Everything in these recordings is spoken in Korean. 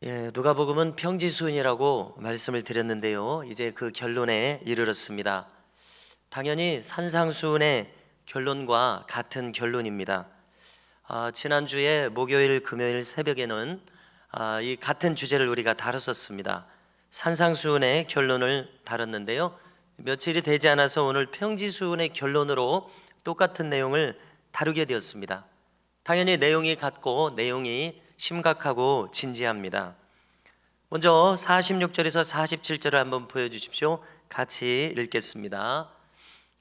누가복음은 평지수은이라고 말씀을 드렸는데요. 이제 그 결론에 이르렀습니다. 당연히 산상수훈의 결론과 같은 결론입니다. 지난주에 목요일, 금요일 새벽에는 이 같은 주제를 우리가 다뤘었습니다. 산상수훈의 결론을 다뤘는데요. 며칠이 되지 않아서 오늘 평지수훈의 결론으로 똑같은 내용을 다루게 되었습니다. 당연히 내용이 같고 내용이 심각하고 진지합니다. 먼저 46절에서 47절을 한번 보여주십시오. 같이 읽겠습니다.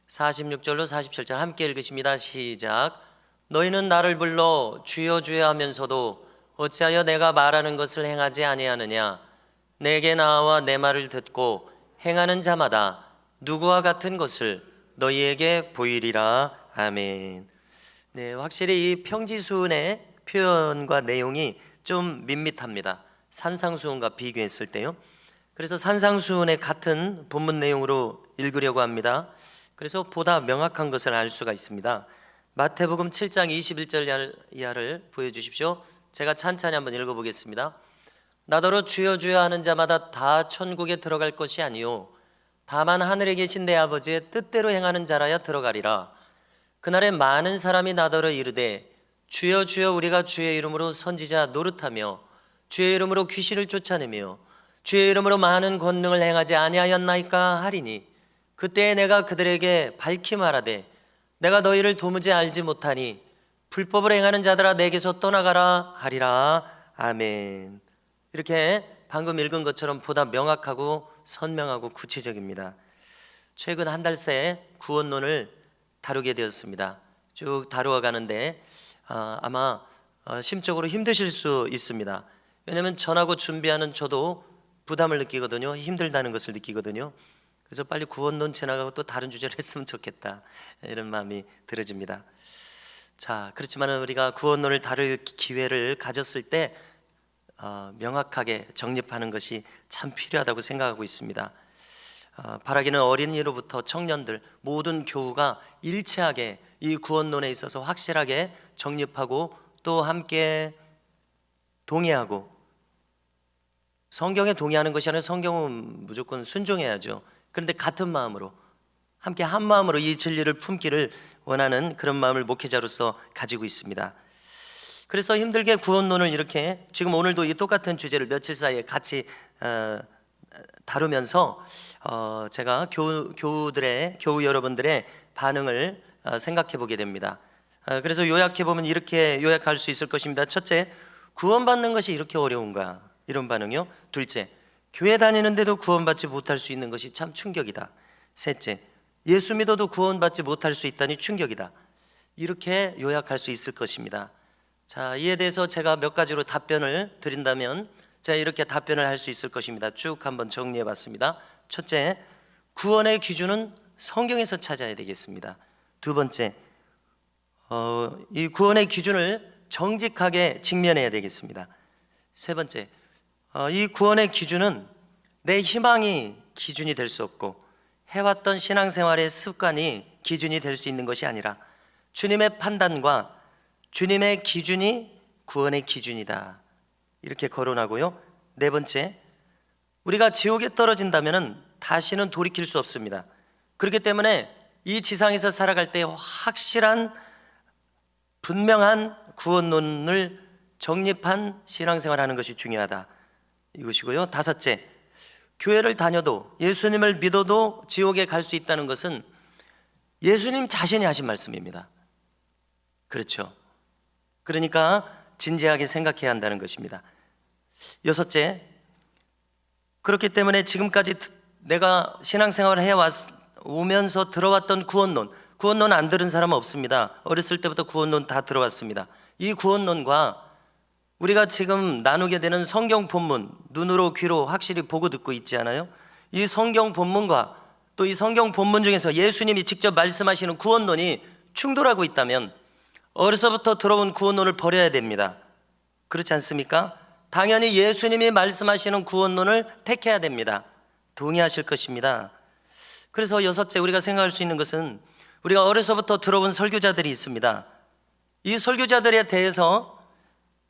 46절로 47절 함께 읽으십니다. 시작. 너희는 나를 불러 주여 주여 하면서도 어찌하여 내가 말하는 것을 행하지 아니하느냐. 내게 나와 내 말을 듣고 행하는 자마다 누구와 같은 것을 너희에게 보이리라. 아멘. 확실히 이 평지수훈의 표현과 내용이 좀 밋밋합니다. 산상수훈과 비교했을 때요. 그래서 산상수훈의 같은 본문 내용으로 읽으려고 합니다. 그래서 보다 명확한 것을 알 수가 있습니다. 마태복음 7장 21절 이하를 보여주십시오. 제가 찬찬히 한번 읽어보겠습니다. 나더러 주여 주여 하는 자마다 다 천국에 들어갈 것이 아니요 다만 하늘에 계신 내 아버지의 뜻대로 행하는 자라야 들어가리라. 그날에 많은 사람이 나더러 이르되 주여 주여 우리가 주의 이름으로 선지자 노릇하며 주의 이름으로 귀신을 쫓아내며 주의 이름으로 많은 권능을 행하지 아니하였나이까 하리니 그때에 내가 그들에게 밝히 말하되 내가 너희를 도무지 알지 못하니 불법을 행하는 자들아 내게서 떠나가라 하리라. 아멘. 이렇게 방금 읽은 것처럼 보다 명확하고 선명하고 구체적입니다. 최근 한 달 새 구원론을 다루게 되었습니다. 쭉 다루어 가는데 아마 심적으로 힘드실 수 있습니다. 왜냐하면 전하고 준비하는 저도 부담을 느끼거든요. 힘들다는 것을 느끼거든요. 그래서 빨리 구원론 지나가고 또 다른 주제를 했으면 좋겠다 이런 마음이 들어집니다. 자, 그렇지만 우리가 구원론을 다룰 기회를 가졌을 때 명확하게 정립하는 것이 참 필요하다고 생각하고 있습니다. 바라기는 어린이로부터 청년들 모든 교우가 일치하게 이 구원론에 있어서 확실하게 정립하고 또 함께 동의하고, 성경에 동의하는 것이 아니라 성경은 무조건 순종해야죠. 그런데 같은 마음으로 함께 한 마음으로 이 진리를 품기를 원하는 그런 마음을 목회자로서 가지고 있습니다. 그래서 힘들게 구원론을 이렇게 지금 오늘도 이 똑같은 주제를 며칠 사이에 같이 다루면서 제가 교우 여러분들의 반응을 생각해 보게 됩니다. 그래서 요약해 보면 이렇게 요약할 수 있을 것입니다. 첫째, 구원받는 것이 이렇게 어려운가? 이런 반응이요. 둘째, 교회 다니는데도 구원받지 못할 수 있는 것이 참 충격이다. 셋째, 예수 믿어도 구원받지 못할 수 있다니 충격이다. 이렇게 요약할 수 있을 것입니다. 자, 이에 대해서 제가 몇 가지로 답변을 드린다면 제가 이렇게 답변을 할 수 있을 것입니다. 쭉 한번 정리해 봤습니다. 첫째, 구원의 기준은 성경에서 찾아야 되겠습니다. 두 번째, 이 구원의 기준을 정직하게 직면해야 되겠습니다. 세 번째, 이 구원의 기준은 내 희망이 기준이 될 수 없고 해왔던 신앙생활의 습관이 기준이 될 수 있는 것이 아니라 주님의 판단과 주님의 기준이 구원의 기준이다. 이렇게 거론하고요. 네 번째, 우리가 지옥에 떨어진다면 다시는 돌이킬 수 없습니다. 그렇기 때문에 이 지상에서 살아갈 때 확실한 분명한 구원론을 정립한 신앙생활하는 것이 중요하다. 이것이고요. 다섯째, 교회를 다녀도 예수님을 믿어도 지옥에 갈 수 있다는 것은 예수님 자신이 하신 말씀입니다. 그렇죠. 그러니까 진지하게 생각해야 한다는 것입니다. 여섯째, 그렇기 때문에 지금까지 내가 신앙생활을 해오면서 들어왔던 구원론 안 들은 사람은 없습니다. 어렸을 때부터 구원론 다 들어왔습니다. 이 구원론과 우리가 지금 나누게 되는 성경 본문, 눈으로 귀로 확실히 보고 듣고 있지 않아요? 이 성경 본문과 또 이 성경 본문 중에서 예수님이 직접 말씀하시는 구원론이 충돌하고 있다면 어려서부터 들어온 구원론을 버려야 됩니다. 그렇지 않습니까? 당연히 예수님이 말씀하시는 구원론을 택해야 됩니다. 동의하실 것입니다. 그래서 여섯째, 우리가 생각할 수 있는 것은 우리가 어려서부터 들어온 설교자들이 있습니다. 이 설교자들에 대해서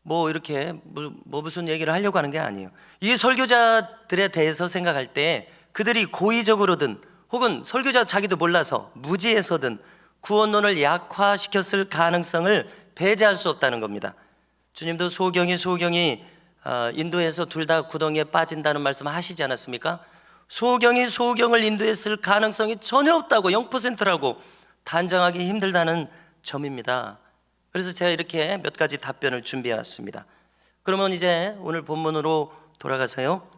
뭐 이렇게 무슨 얘기를 하려고 하는 게 아니에요. 이 설교자들에 대해서 생각할 때 그들이 고의적으로든 혹은 설교자 자기도 몰라서 무지해서든 구원론을 약화시켰을 가능성을 배제할 수 없다는 겁니다. 주님도 소경이 인도해서 둘 다 구덩이에 빠진다는 말씀 하시지 않았습니까? 소경이 소경을 인도했을 가능성이 전혀 없다고, 0%라고 단정하기 힘들다는 점입니다. 그래서 제가 이렇게 몇 가지 답변을 준비해 왔습니다. 그러면 이제 오늘 본문으로 돌아가서요,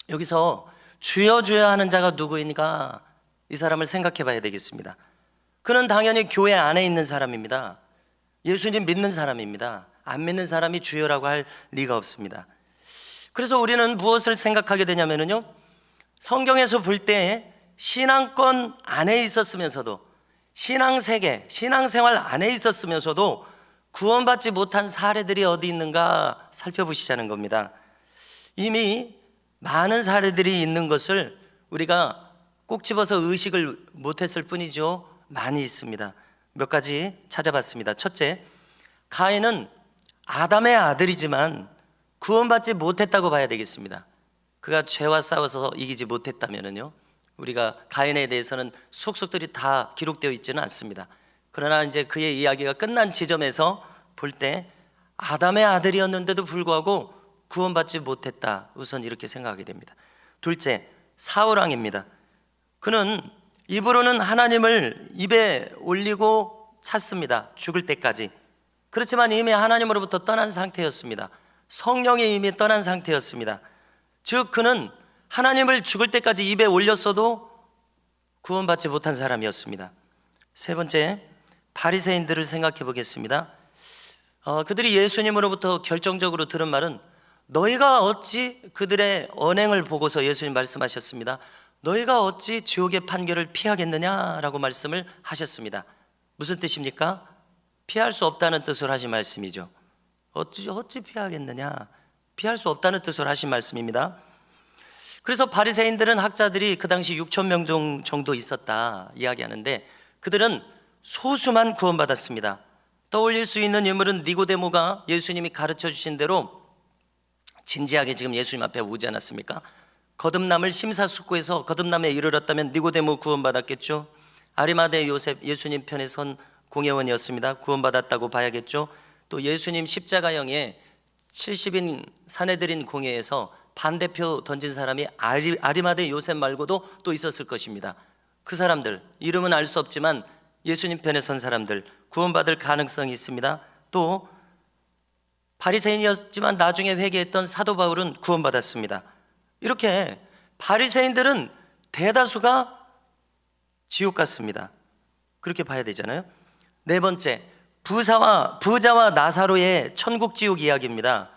여기서 주여 주여 하는 자가 누구인가, 이 사람을 생각해 봐야 되겠습니다. 그는 당연히 교회 안에 있는 사람입니다. 예수님 믿는 사람입니다. 안 믿는 사람이 주여라고 할 리가 없습니다. 그래서 우리는 무엇을 생각하게 되냐면요, 성경에서 볼 때 신앙권 안에 있었으면서도, 신앙세계, 신앙생활 안에 있었으면서도 구원받지 못한 사례들이 어디 있는가 살펴보시자는 겁니다. 이미 많은 사례들이 있는 것을 우리가 꼭 집어서 의식을 못했을 뿐이죠. 많이 있습니다. 몇 가지 찾아봤습니다. 첫째, 가인은 아담의 아들이지만 구원받지 못했다고 봐야 되겠습니다. 그가 죄와 싸워서 이기지 못했다면요, 우리가 가인에 대해서는 속속들이 다 기록되어 있지는 않습니다. 그러나 이제 그의 이야기가 끝난 지점에서 볼 때 아담의 아들이었는데도 불구하고 구원받지 못했다, 우선 이렇게 생각하게 됩니다. 둘째, 사울왕입니다. 그는 입으로는 하나님을 입에 올리고 찾습니다. 죽을 때까지. 그렇지만 이미 하나님으로부터 떠난 상태였습니다. 성령이 이미 떠난 상태였습니다. 즉 그는 하나님을 죽을 때까지 입에 올렸어도 구원받지 못한 사람이었습니다. 세 번째, 바리새인들을 생각해 보겠습니다. 그들이 예수님으로부터 결정적으로 들은 말은, 너희가 어찌, 그들의 언행을 보고서 예수님 말씀하셨습니다. 너희가 어찌 지옥의 판결을 피하겠느냐라고 말씀을 하셨습니다. 무슨 뜻입니까? 피할 수 없다는 뜻으로 하신 말씀이죠. 어찌 피하겠느냐, 피할 수 없다는 뜻으로 하신 말씀입니다. 그래서 바리새인들은, 학자들이 그 당시 6천 명 정도 있었다 이야기하는데, 그들은 소수만 구원받았습니다. 떠올릴 수 있는 인물은 니고데모가 예수님이 가르쳐 주신 대로 진지하게 지금 예수님 앞에 오지 않았습니까? 거듭남을 심사숙고해서 거듭남에 이르렀다면 니고데모 구원받았겠죠. 아리마대 요셉, 예수님 편에 선 공회원이었습니다. 구원받았다고 봐야겠죠. 또 예수님 십자가형에 70인 사내들인 공회에서 반대표 던진 사람이 아리마대 요셉 말고도 또 있었을 것입니다. 그 사람들, 이름은 알 수 없지만 예수님 편에 선 사람들, 구원받을 가능성이 있습니다. 또 바리새인이었지만 나중에 회개했던 사도 바울은 구원받았습니다. 이렇게 바리새인들은 대다수가 지옥 갔습니다. 그렇게 봐야 되잖아요. 네 번째, 부자와 나사로의 천국 지옥 이야기입니다.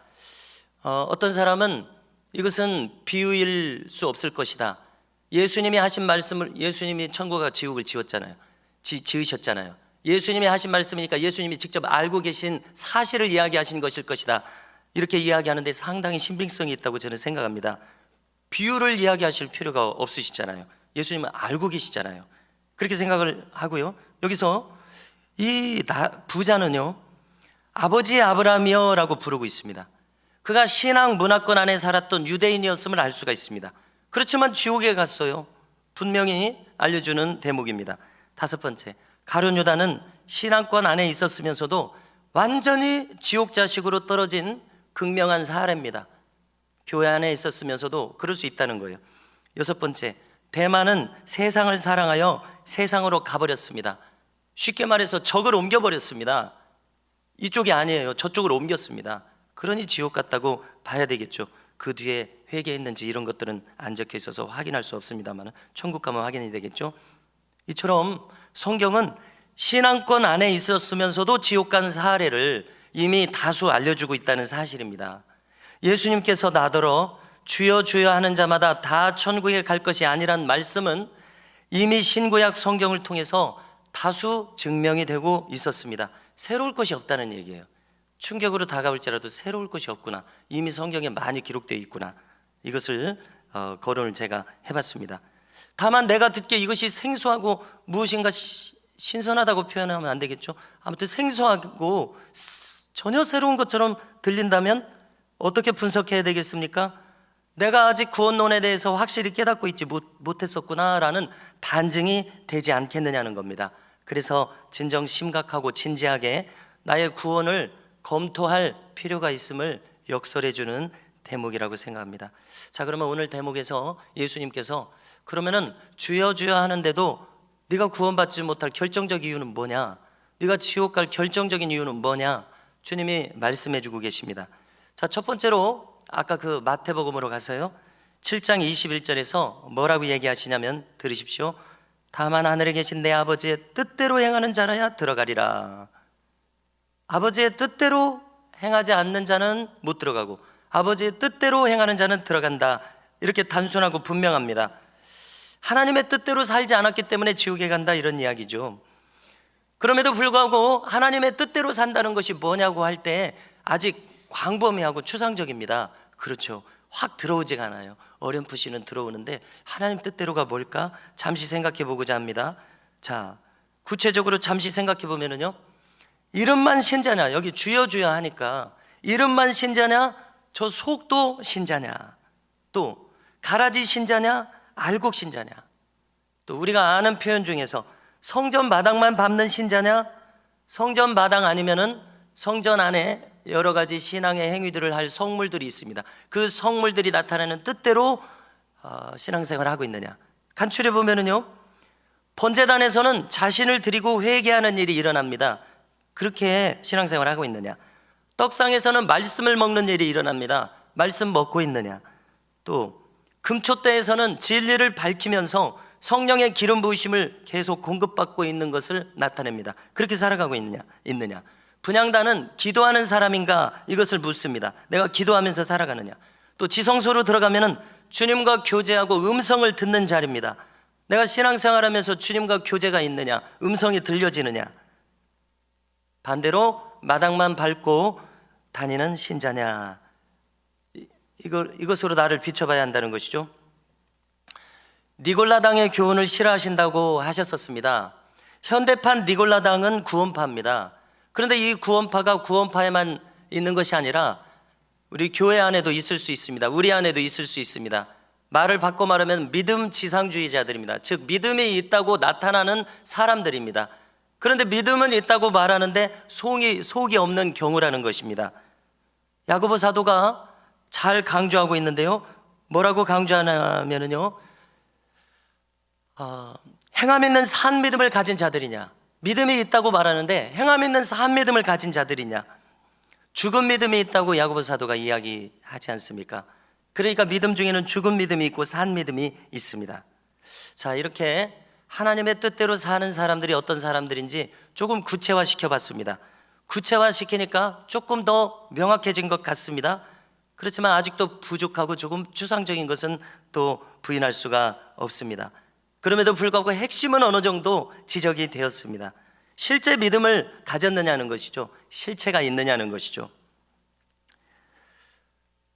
어떤 사람은 이것은 비유일 수 없을 것이다. 예수님이 하신 말씀을, 예수님이 천국과 지옥을 지으셨잖아요. 예수님이 하신 말씀이니까 예수님이 직접 알고 계신 사실을 이야기하신 것일 것이다, 이렇게 이야기하는데 상당히 신빙성이 있다고 저는 생각합니다. 비유를 이야기하실 필요가 없으시잖아요. 예수님은 알고 계시잖아요. 그렇게 생각을 하고요, 여기서 이 부자는요, 아버지 아브라함이여 라고 부르고 있습니다. 그가 신앙 문화권 안에 살았던 유대인이었음을 알 수가 있습니다. 그렇지만 지옥에 갔어요. 분명히 알려주는 대목입니다. 다섯 번째, 가룟 유다는 신앙권 안에 있었으면서도 완전히 지옥 자식으로 떨어진 극명한 사례입니다. 교회 안에 있었으면서도 그럴 수 있다는 거예요. 여섯 번째, 대만은 세상을 사랑하여 세상으로 가버렸습니다. 쉽게 말해서 적을 옮겨버렸습니다. 이쪽이 아니에요, 저쪽으로 옮겼습니다. 그러니 지옥 같다고 봐야 되겠죠. 그 뒤에 회개했는지 이런 것들은 안 적혀 있어서 확인할 수 없습니다만 천국 가면 확인이 되겠죠. 이처럼 성경은 신앙권 안에 있었으면서도 지옥 간 사례를 이미 다수 알려주고 있다는 사실입니다. 예수님께서 나더러 주여 주여 하는 자마다 다 천국에 갈 것이 아니란 말씀은 이미 신구약 성경을 통해서 다수 증명이 되고 있었습니다. 새로울 것이 없다는 얘기예요. 충격으로 다가올지라도 새로울 것이 없구나, 이미 성경에 많이 기록되어 있구나, 이것을 거론을 제가 해봤습니다. 다만 내가 듣기에 이것이 생소하고 무엇인가 신선하다고 표현하면 안 되겠죠. 아무튼 생소하고 전혀 새로운 것처럼 들린다면 어떻게 분석해야 되겠습니까? 내가 아직 구원론에 대해서 확실히 깨닫고 있지 못했었구나라는 반증이 되지 않겠느냐는 겁니다. 그래서 진정 심각하고 진지하게 나의 구원을 검토할 필요가 있음을 역설해 주는 대목이라고 생각합니다. 자, 그러면 오늘 대목에서 예수님께서 그러면은 주여 주여 하는데도 네가 구원받지 못할 결정적 이유는 뭐냐? 네가 지옥 갈 결정적인 이유는 뭐냐? 주님이 말씀해 주고 계십니다. 자, 첫 번째로 아까 그 마태복음으로 가서요 7장 21절에서 뭐라고 얘기하시냐면 들으십시오. 다만 하늘에 계신 내 아버지의 뜻대로 행하는 자라야 들어가리라. 아버지의 뜻대로 행하지 않는 자는 못 들어가고 아버지의 뜻대로 행하는 자는 들어간다. 이렇게 단순하고 분명합니다. 하나님의 뜻대로 살지 않았기 때문에 지옥에 간다, 이런 이야기죠. 그럼에도 불구하고 하나님의 뜻대로 산다는 것이 뭐냐고 할 때 아직 광범위하고 추상적입니다. 그렇죠. 확 들어오지가 않아요. 어렴풋이는 들어오는데 하나님 뜻대로가 뭘까? 잠시 생각해 보고자 합니다. 자, 구체적으로 잠시 생각해 보면은요, 이름만 신자냐, 여기 주여 주여 하니까 이름만 신자냐, 저 속도 신자냐, 또 가라지 신자냐, 알곡 신자냐, 또 우리가 아는 표현 중에서 성전 마당만 밟는 신자냐, 성전 마당 아니면은 성전 안에 여러 가지 신앙의 행위들을 할 성물들이 있습니다. 그 성물들이 나타내는 뜻대로 신앙생활을 하고 있느냐. 간추려 보면은요, 번제단에서는 자신을 드리고 회개하는 일이 일어납니다. 그렇게 신앙생활을 하고 있느냐. 떡상에서는 말씀을 먹는 일이 일어납니다. 말씀 먹고 있느냐. 또 금초대에서는 진리를 밝히면서 성령의 기름 부으심을 계속 공급받고 있는 것을 나타냅니다. 그렇게 살아가고 있느냐. 분향단은 기도하는 사람인가, 이것을 묻습니다. 내가 기도하면서 살아가느냐. 또 지성소로 들어가면은 주님과 교제하고 음성을 듣는 자리입니다. 내가 신앙생활하면서 주님과 교제가 있느냐, 음성이 들려지느냐. 반대로 마당만 밟고 다니는 신자냐, 이것으로 나를 비춰봐야 한다는 것이죠. 니골라당의 교훈을 싫어하신다고 하셨었습니다. 현대판 니골라당은 구원파입니다. 그런데 이 구원파가 구원파에만 있는 것이 아니라 우리 교회 안에도 있을 수 있습니다. 우리 안에도 있을 수 있습니다. 말을 바꿔 말하면 믿음 지상주의자들입니다. 즉 믿음이 있다고 나타나는 사람들입니다. 그런데 믿음은 있다고 말하는데 속이 없는 경우라는 것입니다. 야고보 사도가 잘 강조하고 있는데요, 뭐라고 강조하냐면요, 행함 있는 산 믿음을 가진 자들이냐, 믿음이 있다고 말하는데 행함 있는 산 믿음을 가진 자들이냐, 죽은 믿음이 있다고 야고보 사도가 이야기하지 않습니까? 그러니까 믿음 중에는 죽은 믿음이 있고 산 믿음이 있습니다. 자, 이렇게 하나님의 뜻대로 사는 사람들이 어떤 사람들인지 조금 구체화시켜 봤습니다. 구체화시키니까 조금 더 명확해진 것 같습니다. 그렇지만 아직도 부족하고 조금 추상적인 것은 또 부인할 수가 없습니다. 그럼에도 불구하고 핵심은 어느 정도 지적이 되었습니다. 실제 믿음을 가졌느냐는 것이죠. 실체가 있느냐는 것이죠.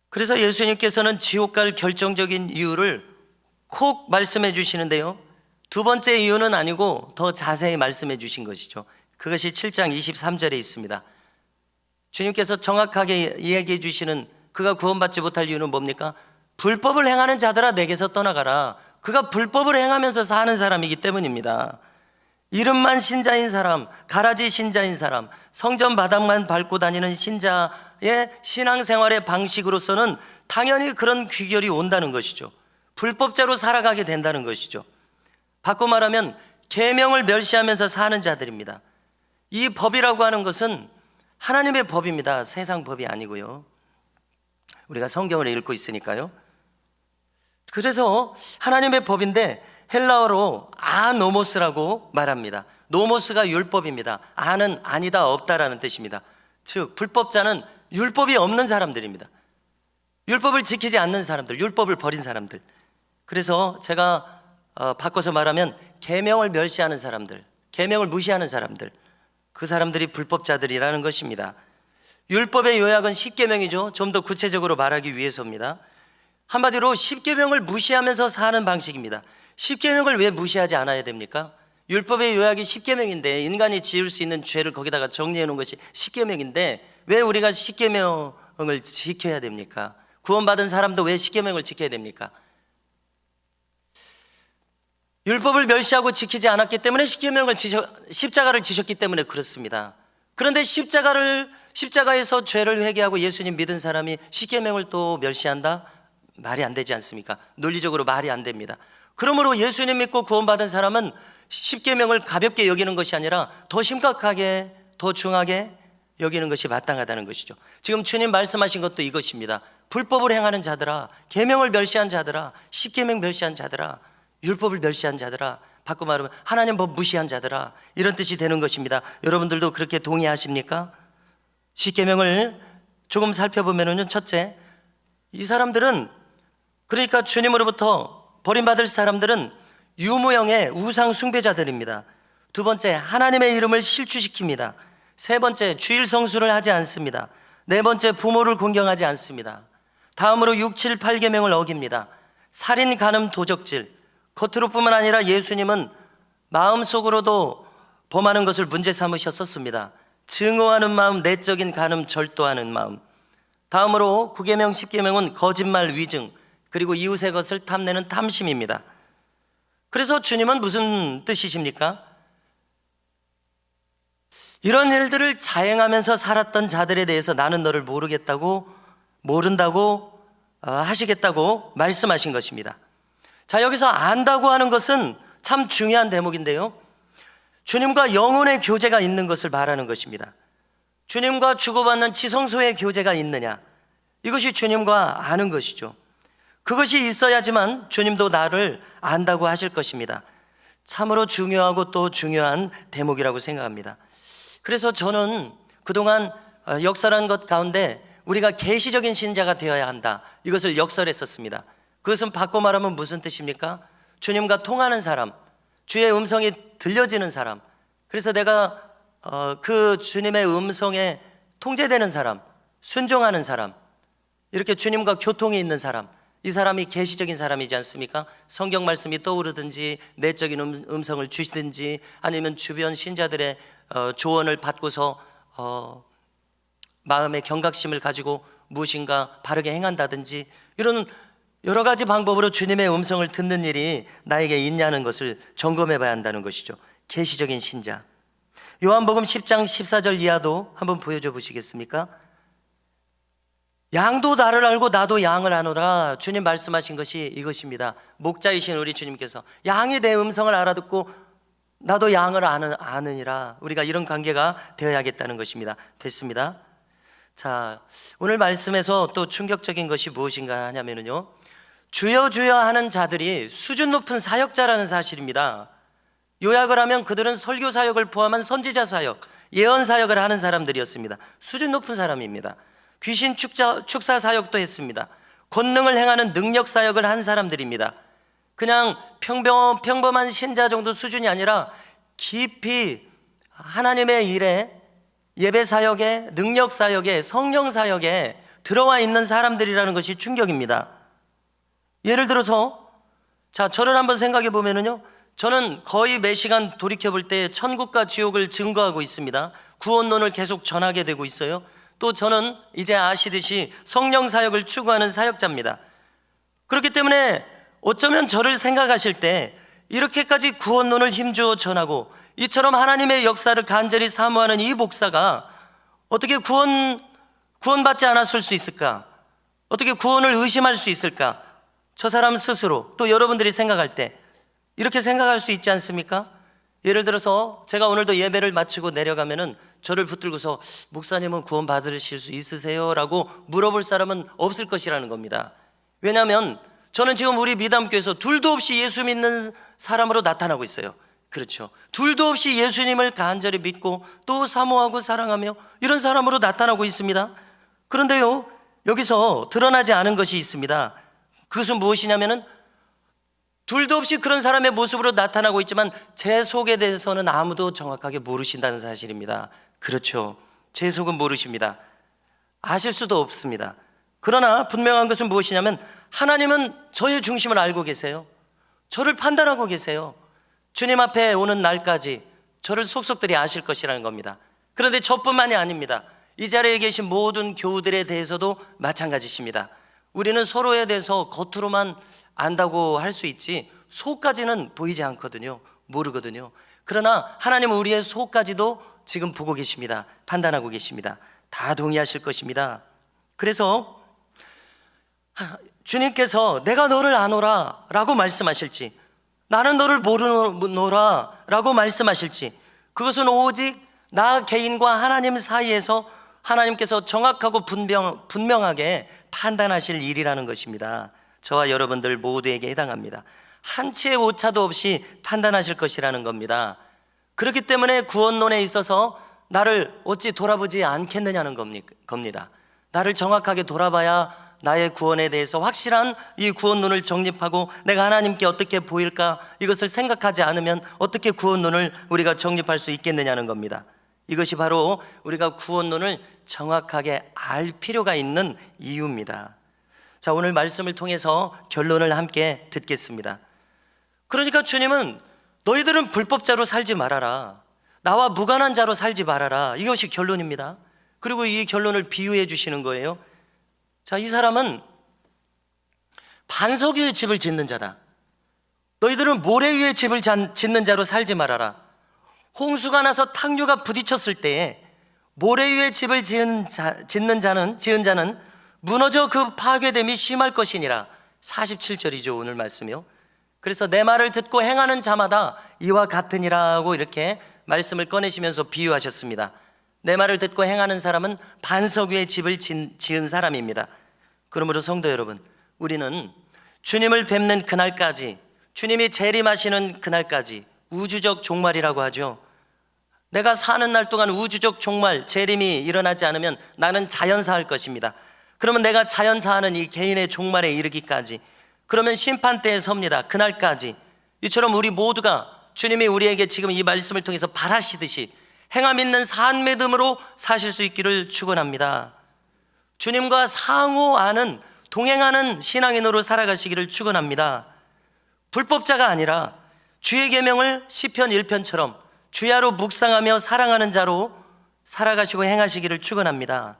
그래서 예수님께서는 지옥 갈 결정적인 이유를 콕 말씀해 주시는데요, 두 번째 이유는 아니고 더 자세히 말씀해 주신 것이죠. 그것이 7장 23절에 있습니다. 주님께서 정확하게 이야기해 주시는, 그가 구원받지 못할 이유는 뭡니까? 불법을 행하는 자들아 내게서 떠나가라. 그가 불법을 행하면서 사는 사람이기 때문입니다. 이름만 신자인 사람, 가라지 신자인 사람, 성전 바닥만 밟고 다니는 신자의 신앙생활의 방식으로서는 당연히 그런 귀결이 온다는 것이죠. 불법자로 살아가게 된다는 것이죠. 바꿔 말하면 계명을 멸시하면서 사는 자들입니다. 이 법이라고 하는 것은 하나님의 법입니다. 세상 법이 아니고요. 우리가 성경을 읽고 있으니까요. 그래서 하나님의 법인데 헬라어로 아노모스라고 말합니다. 노모스가 율법입니다. 아는 아니다, 없다라는 뜻입니다. 즉 불법자는 율법이 없는 사람들입니다. 율법을 지키지 않는 사람들, 율법을 버린 사람들. 그래서 제가 바꿔서 말하면 계명을 멸시하는 사람들, 계명을 무시하는 사람들, 그 사람들이 불법자들이라는 것입니다. 율법의 요약은 10계명이죠. 좀 더 구체적으로 말하기 위해서입니다. 한마디로 10계명을 무시하면서 사는 방식입니다. 10계명을 왜 무시하지 않아야 됩니까? 율법의 요약이 10계명인데 인간이 지을 수 있는 죄를 거기다가 정리해 놓은 것이 10계명인데 왜 우리가 십계명을 지켜야 됩니까? 구원받은 사람도 왜 십계명을 지켜야 됩니까? 율법을 멸시하고 지키지 않았기 때문에 십자가를 지셨기 때문에 그렇습니다. 그런데 십자가에서 죄를 회개하고 예수님 믿은 사람이 십계명을 또 멸시한다? 말이 안 되지 않습니까? 논리적으로 말이 안 됩니다. 그러므로 예수님 믿고 구원받은 사람은 십계명을 가볍게 여기는 것이 아니라 더 심각하게, 더 중하게 여기는 것이 마땅하다는 것이죠. 지금 주님 말씀하신 것도 이것입니다. 불법을 행하는 자들아, 계명을 멸시한 자들아, 십계명 멸시한 자들아, 율법을 멸시한 자들아, 바꿔 말하면 하나님 법 무시한 자들아, 이런 뜻이 되는 것입니다. 여러분들도 그렇게 동의하십니까? 십계명을 조금 살펴보면은, 첫째, 이 사람들은, 그러니까 주님으로부터 버림받을 사람들은 유무형의 우상 숭배자들입니다. 두 번째, 하나님의 이름을 실추시킵니다. 세 번째, 주일 성수를 하지 않습니다. 네 번째, 부모를 공경하지 않습니다. 다음으로 6, 7, 8계명을 어깁니다. 살인, 간음, 도적질. 겉으로뿐만 아니라 예수님은 마음속으로도 범하는 것을 문제 삼으셨었습니다. 증오하는 마음, 내적인 간음, 절도하는 마음. 다음으로 9계명, 10계명은 거짓말, 위증, 그리고 이웃의 것을 탐내는 탐심입니다. 그래서 주님은 무슨 뜻이십니까? 이런 일들을 자행하면서 살았던 자들에 대해서 나는 너를 모른다고 하시겠다고 말씀하신 것입니다. 자, 여기서 안다고 하는 것은 참 중요한 대목인데요, 주님과 영혼의 교제가 있는 것을 말하는 것입니다. 주님과 주고받는 지성소의 교제가 있느냐, 이것이 주님과 아는 것이죠. 그것이 있어야지만 주님도 나를 안다고 하실 것입니다. 참으로 중요하고 또 중요한 대목이라고 생각합니다. 그래서 저는 그동안 역설한 것 가운데 우리가 계시적인 신자가 되어야 한다, 이것을 역설했었습니다. 그것은 바꿔 말하면 무슨 뜻입니까? 주님과 통하는 사람, 주의 음성이 들려지는 사람. 그래서 내가 그 주님의 음성에 통제되는 사람, 순종하는 사람, 이렇게 주님과 교통이 있는 사람, 이 사람이 계시적인 사람이지 않습니까? 성경 말씀이 떠오르든지 내적인 음성을 주시든지 아니면 주변 신자들의 조언을 받고서 마음의 경각심을 가지고 무엇인가 바르게 행한다든지, 이런 여러 가지 방법으로 주님의 음성을 듣는 일이 나에게 있냐는 것을 점검해 봐야 한다는 것이죠. 계시적인 신자. 요한복음 10장 14절 이하도 한번 보여줘 보시겠습니까? 양도 나를 알고 나도 양을 아노라. 주님 말씀하신 것이 이것입니다. 목자이신 우리 주님께서 양이 내 음성을 알아듣고 나도 양을 아느니라. 우리가 이런 관계가 되어야겠다는 것입니다. 됐습니다. 자, 오늘 말씀에서 또 충격적인 것이 무엇인가 하냐면요, 주여 주여 하는 자들이 수준 높은 사역자라는 사실입니다. 요약을 하면 그들은 설교 사역을 포함한 선지자 사역, 예언 사역을 하는 사람들이었습니다. 수준 높은 사람입니다. 귀신 축사 사역도 했습니다. 권능을 행하는 능력 사역을 한 사람들입니다. 그냥 평범한 신자 정도 수준이 아니라 깊이 하나님의 일에, 예배 사역에, 능력 사역에, 성령 사역에 들어와 있는 사람들이라는 것이 충격입니다. 예를 들어서, 자, 저를 한번 생각해 보면은요, 저는 거의 매 시간 돌이켜 볼 때 천국과 지옥을 증거하고 있습니다. 구원론을 계속 전하게 되고 있어요. 또 저는 이제 아시듯이 성령 사역을 추구하는 사역자입니다. 그렇기 때문에 어쩌면 저를 생각하실 때 이렇게까지 구원론을 힘주어 전하고 이처럼 하나님의 역사를 간절히 사모하는 이 목사가 어떻게 구원받지 않았을 수 있을까? 어떻게 구원을 의심할 수 있을까? 저 사람 스스로, 또 여러분들이 생각할 때 이렇게 생각할 수 있지 않습니까? 예를 들어서 제가 오늘도 예배를 마치고 내려가면은 저를 붙들고서 목사님은 구원 받으실 수 있으세요? 라고 물어볼 사람은 없을 것이라는 겁니다. 왜냐하면 저는 지금 우리 미담교에서 둘도 없이 예수 믿는 사람으로 나타나고 있어요. 그렇죠. 둘도 없이 예수님을 간절히 믿고 또 사모하고 사랑하며 이런 사람으로 나타나고 있습니다. 그런데요, 여기서 드러나지 않은 것이 있습니다. 그것은 무엇이냐면은 둘도 없이 그런 사람의 모습으로 나타나고 있지만 제 속에 대해서는 아무도 정확하게 모르신다는 사실입니다. 그렇죠. 제 속은 모르십니다. 아실 수도 없습니다. 그러나 분명한 것은 무엇이냐면 하나님은 저의 중심을 알고 계세요. 저를 판단하고 계세요. 주님 앞에 오는 날까지 저를 속속들이 아실 것이라는 겁니다. 그런데 저뿐만이 아닙니다. 이 자리에 계신 모든 교우들에 대해서도 마찬가지십니다. 우리는 서로에 대해서 겉으로만 안다고 할 수 있지 속까지는 보이지 않거든요. 모르거든요. 그러나 하나님은 우리의 속까지도 지금 보고 계십니다. 판단하고 계십니다. 다 동의하실 것입니다. 그래서 주님께서 내가 너를 아노라 라고 말씀하실지, 나는 너를 모르노라 라고 말씀하실지, 그것은 오직 나 개인과 하나님 사이에서 하나님께서 정확하고 분명하게 판단하실 일이라는 것입니다. 저와 여러분들 모두에게 해당합니다. 한치의 오차도 없이 판단하실 것이라는 겁니다. 그렇기 때문에 구원론에 있어서 나를 어찌 돌아보지 않겠느냐는 겁니다. 나를 정확하게 돌아봐야 나의 구원에 대해서 확실한 이 구원론을 정립하고 내가 하나님께 어떻게 보일까, 이것을 생각하지 않으면 어떻게 구원론을 우리가 정립할 수 있겠느냐는 겁니다. 이것이 바로 우리가 구원론을 정확하게 알 필요가 있는 이유입니다. 자, 오늘 말씀을 통해서 결론을 함께 듣겠습니다. 그러니까 주님은 너희들은 불법자로 살지 말아라, 나와 무관한 자로 살지 말아라, 이것이 결론입니다. 그리고 이 결론을 비유해 주시는 거예요. 자, 이 사람은 반석 위에 집을 짓는 자다. 너희들은 모래 위에 집을 짓는 자로 살지 말아라. 홍수가 나서 탕류가 부딪혔을 때에 모래 위에 집을 지은 자는 무너져 그 파괴됨이 심할 것이니라. 47절이죠, 오늘 말씀이요. 그래서 내 말을 듣고 행하는 자마다 이와 같으니라고 이렇게 말씀을 꺼내시면서 비유하셨습니다. 내 말을 듣고 행하는 사람은 반석 위에 집을 지은 사람입니다. 그러므로 성도 여러분, 우리는 주님을 뵙는 그날까지, 주님이 재림하시는 그날까지 우주적 종말이라고 하죠. 내가 사는 날 동안 우주적 종말, 재림이 일어나지 않으면 나는 자연사할 것입니다. 그러면 내가 자연사하는 이 개인의 종말에 이르기까지, 그러면 심판대에 섭니다. 그날까지 이처럼 우리 모두가 주님이 우리에게 지금 이 말씀을 통해서 바라시듯이 행함 있는 산 믿음으로 사실 수 있기를 축원합니다. 주님과 상호하는, 동행하는 신앙인으로 살아가시기를 축원합니다. 불법자가 아니라 주의 계명을 시편 1편처럼 주야로 묵상하며 사랑하는 자로 살아가시고 행하시기를 축원합니다.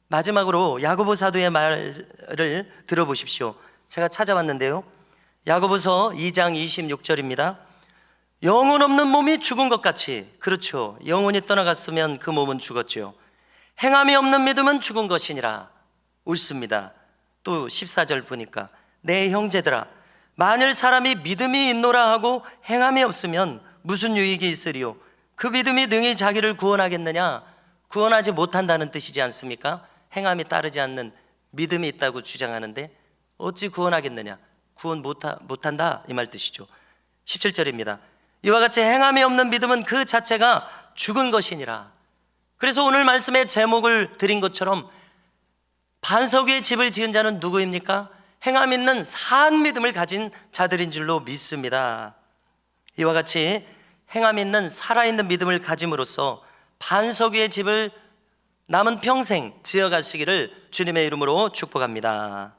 마지막으로 야고보 사도의 말을 들어보십시오. 제가 찾아왔는데요, 야고보서 2장 26절입니다. 영혼 없는 몸이 죽은 것 같이, 그렇죠, 영혼이 떠나갔으면 그 몸은 죽었죠. 행함이 없는 믿음은 죽은 것이니라. 옳습니다. 또 14절 보니까 내 형제들아, 만일 사람이 믿음이 있노라 하고 행함이 없으면 무슨 유익이 있으리요? 그 믿음이 능히 자기를 구원하겠느냐? 구원하지 못한다는 뜻이지 않습니까? 행함이 따르지 않는 믿음이 있다고 주장하는데 어찌 구원하겠느냐? 구원 못한다, 이 말 뜻이죠. 17절입니다. 이와 같이 행함이 없는 믿음은 그 자체가 죽은 것이니라. 그래서 오늘 말씀의 제목을 드린 것처럼 반석 위에 집을 지은 자는 누구입니까? 행함 있는 산 믿음을 가진 자들인 줄로 믿습니다. 이와 같이 행함 있는 살아있는 믿음을 가짐으로써 반석 위에 집을 남은 평생 지어가시기를 주님의 이름으로 축복합니다.